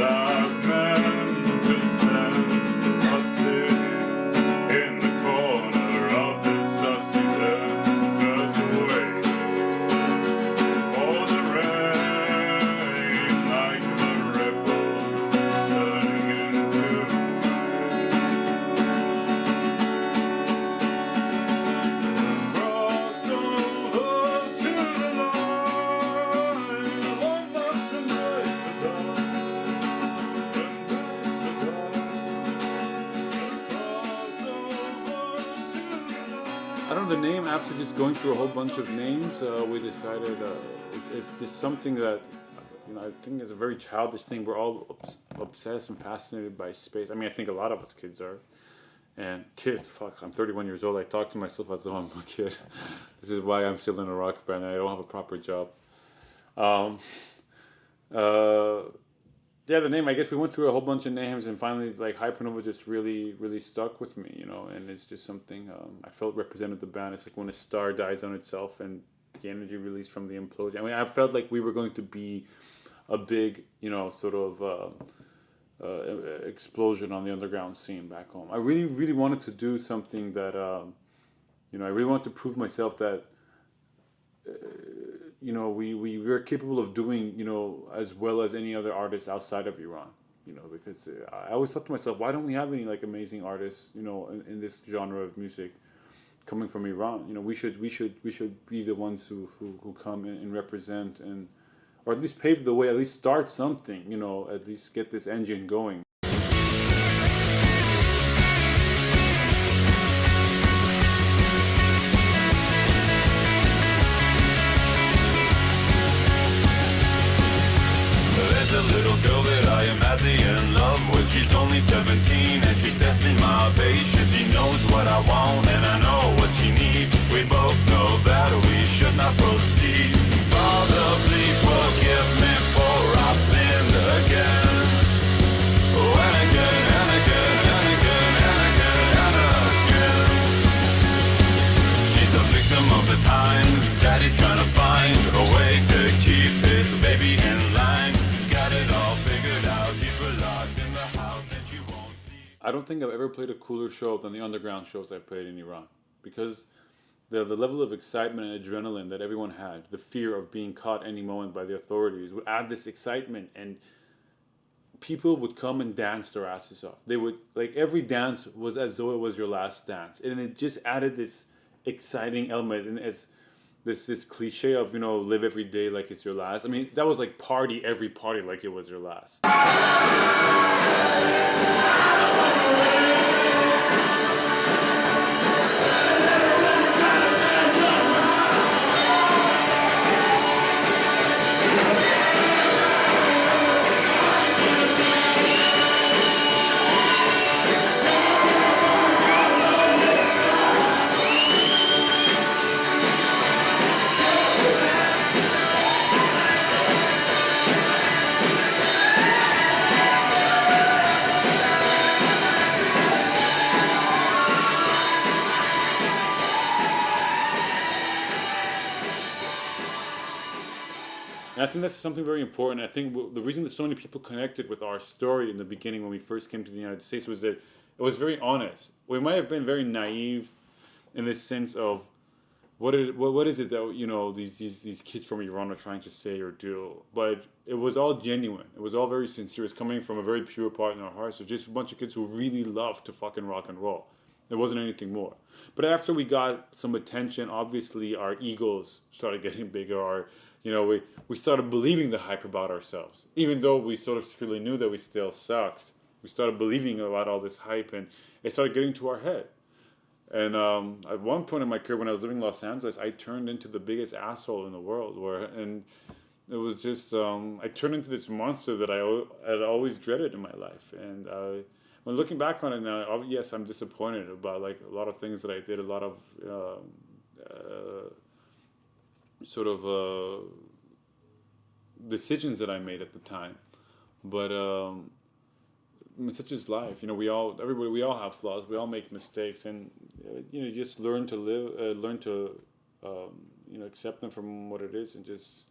I've meant to send a city in the corner of this dusty land, just wait for the rain, like the ripples turning into cross over to the line. One must embrace the dark, embrace the dark, cross over to the line. I don't know the name. After just going through a whole bunch of names, we decided it's just something that I think is a very childish thing. We're all obsessed and fascinated by space. I mean, I think a lot of us kids are. And kids, fuck, I'm 31 years old. I talk to myself as though I'm a kid. This is why I'm still in a rock band and I don't have a proper job. Yeah, the name, I guess we went through a whole bunch of names and finally, like, Hypernova just really, really stuck with me, and it's just something I felt represented the band. It's like when a star dies on itself and the energy released from the implosion. I mean, I felt like we were going to be a big, sort of explosion on the underground scene back home. I really, really wanted to do something that, I really wanted to prove myself that, we were capable of doing, as well as any other artist outside of Iran, because I always thought to myself, why don't we have any like amazing artists, in this genre of music coming from Iran? We should be the ones who come and represent or at least pave the way, at least start something, at least get this engine going. There's a little girl that I am madly in love with. She's only 17 and she's testing my patience. She knows what I want and I know what she needs. We both know that we should not proceed. Father, please forgive me for I've sinned again. Oh, and again, and again, and again, and again, and again. She's a victim of the times. Daddy's trying to find a way to keep his baby in line. He's got it all figured out. Keep her locked in the house that you won't see. I don't think I've ever played a cooler show than the underground shows I've played in Iran, because the level of excitement and adrenaline that everyone had, the fear of being caught any moment by the authorities, would add this excitement, and people would come and dance their asses off. They would, like, every dance was as though it was your last dance, and it just added this exciting element. And it's this cliche of, live every day like it's your last. I mean, that was like party every party like it was your last. And I think that's something very important. I think the reason that so many people connected with our story in the beginning when we first came to the United States was that it was very honest. We might have been very naive in this sense of what is it that these kids from Iran are trying to say or do, but it was all genuine. It was all very sincere. It's coming from a very pure part in our hearts. So just a bunch of kids who really loved to fucking rock and roll. There wasn't anything more. But after we got some attention, obviously our egos started getting bigger. We started believing the hype about ourselves. Even though we sort of secretly knew that we still sucked, we started believing about all this hype, and it started getting to our head. And at one point in my career, when I was living in Los Angeles, I turned into the biggest asshole in the world. And it was just, I turned into this monster that I had always dreaded in my life. And when looking back on it now, yes, I'm disappointed about like a lot of things that I did, a lot of decisions that I made at the time. But I mean, such is life. We all have flaws. We all make mistakes, and you just learn to live, accept them from what it is, and just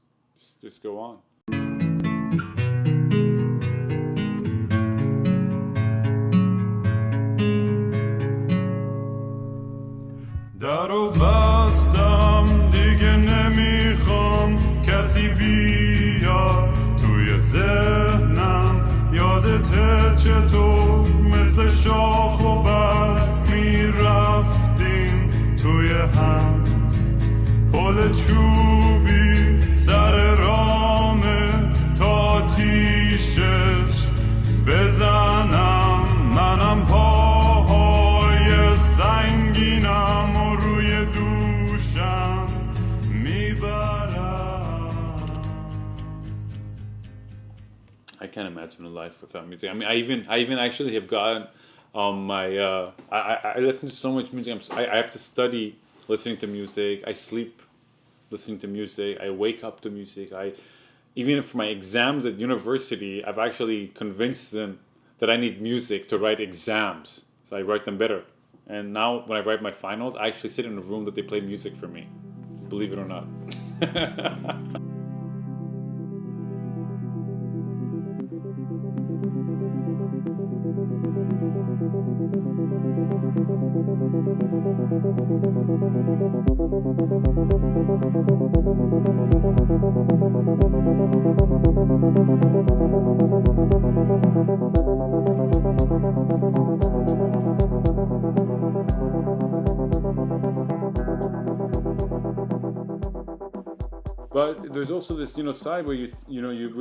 go on. مثل شاخ و برگ می رفتیم توی هم پل چوبی سر رامه تا آتیشش بزنم منم پاهای سنگینم و روی دوشم میبرم. I can't imagine a life without music. I mean, I even actually have gotten I listen to so much music. I have to study listening to music. I sleep listening to music. I wake up to music. Even for my exams at university, I've actually convinced them that I need music to write exams, so I write them better. And now when I write my finals, I actually sit in a room that they play music for me, believe it or not. But there's also this, side where you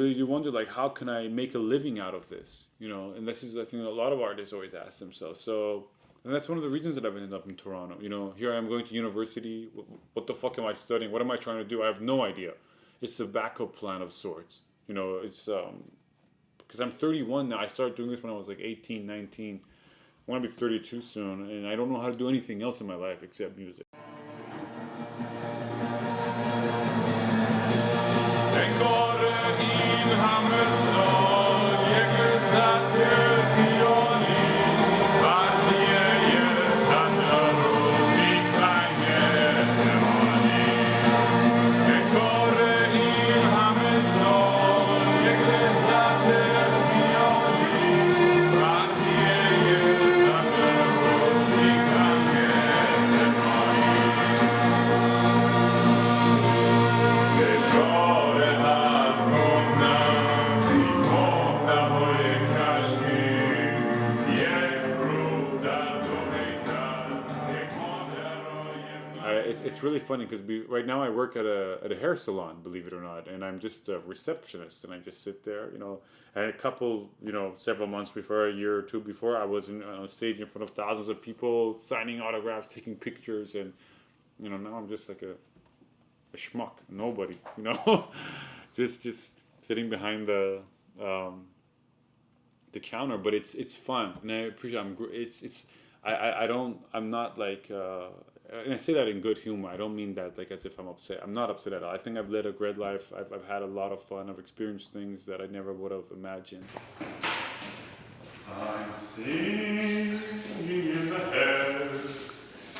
really do wonder, like, how can I make a living out of this? And this is, I think, a lot of artists always ask themselves. And that's one of the reasons that I've ended up in Toronto. Here I am going to university. What the fuck am I studying? What am I trying to do? I have no idea. It's a backup plan of sorts. It's because I'm 31 now. I started doing this when I was like 18, 19. I want to be 32 soon, and I don't know how to do anything else in my life except music. It's really funny because right now I work at a hair salon, believe it or not, and I'm just a receptionist, and I just sit there, And a couple, several months before, a year or two before, I was on a stage in front of thousands of people, signing autographs, taking pictures, and now I'm just like a schmuck, nobody, just sitting behind the counter, but it's fun, and I appreciate. I'm not like. And I say that in good humor. I don't mean that like as if I'm upset. I'm not upset at all. I think I've led a great life. I've had a lot of fun. I've experienced things that I never would have imagined. I'm singing in the head,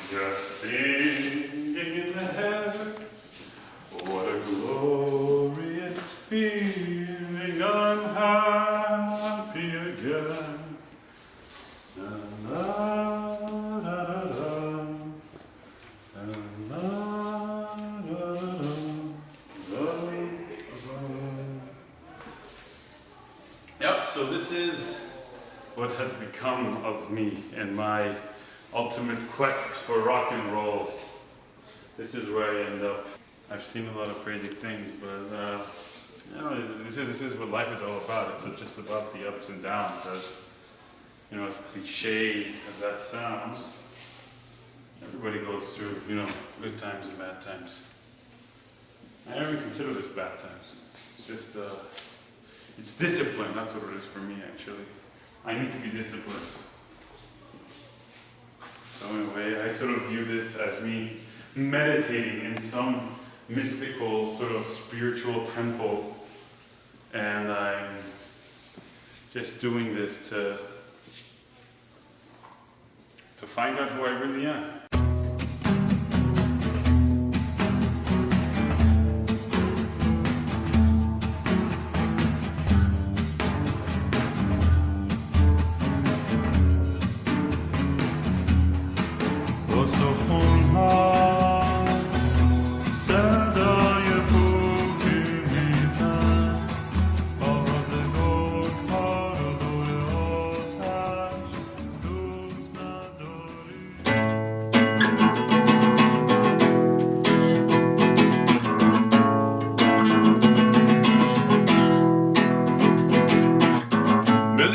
just singing in the head. What a glorious feeling, I'm happy again. Na, na, na, na, na. Yep, so this is what has become of me and my ultimate quest for rock and roll. This is where I end up. I've seen a lot of crazy things, but this is what life is all about. It's just about the ups and downs, as cliche as that sounds. Everybody goes through, good times and bad times. I don't even consider this bad times. It's just, it's discipline. That's what it is for me, actually. I need to be disciplined. So anyway, I sort of view this as me meditating in some mystical, sort of spiritual temple. And I'm just doing this to find out who I really am.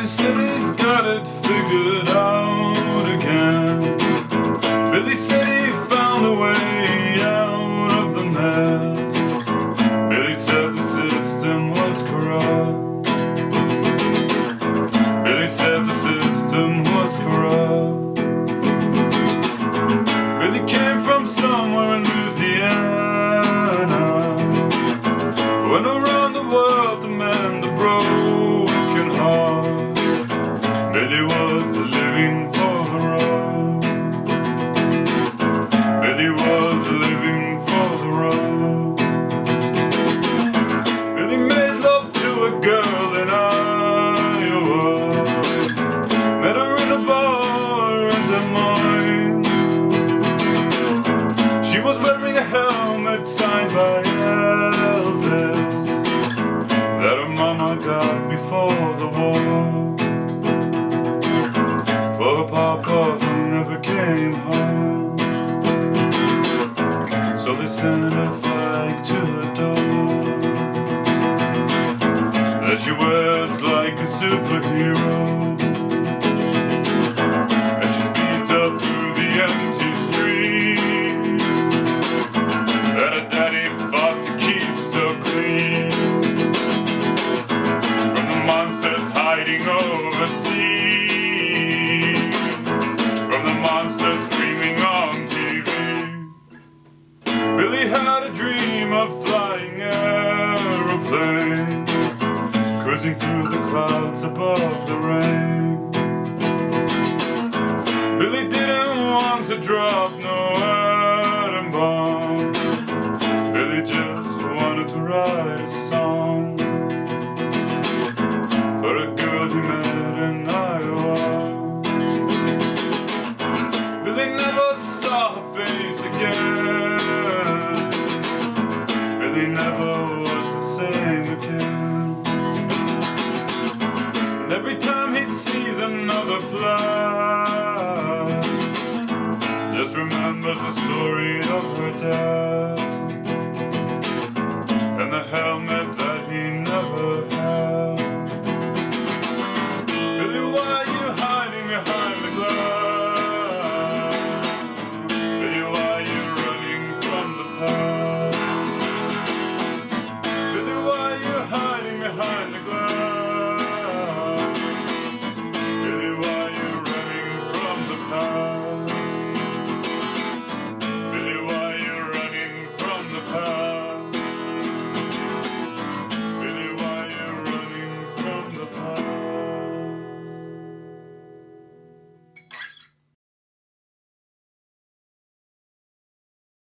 Billy said he's got it figured out again. Billy said he found a way out of the mess. Billy said the system was corrupt. Billy said the system was corrupt. Billy came from somewhere in Louisiana, went around the world to mend the broken heart. Billy was living for the road. Billy was living for the road. Billy made love to a girl in Iowa, met her in a bar in Des Moines. She was wearing a helmet signed by Elvis that her mama got before the war for her papa who never came home. So they sent a flag to the door that she wears like a superhero as she speeds up through the empty street that her daddy fought to keep so clean from the monsters hiding overseas, from the monsters screaming on TV. Billy had a dream of flying aeroplanes, cruising through the clouds above the rain. Billy didn't want to drop no atom bomb. Billy just wanted to write a song for a girl he met in Iowa. Billy never saw her face again. Billy never was the same again. And every time he sees another flag, just remembers the story of her dad and the helmet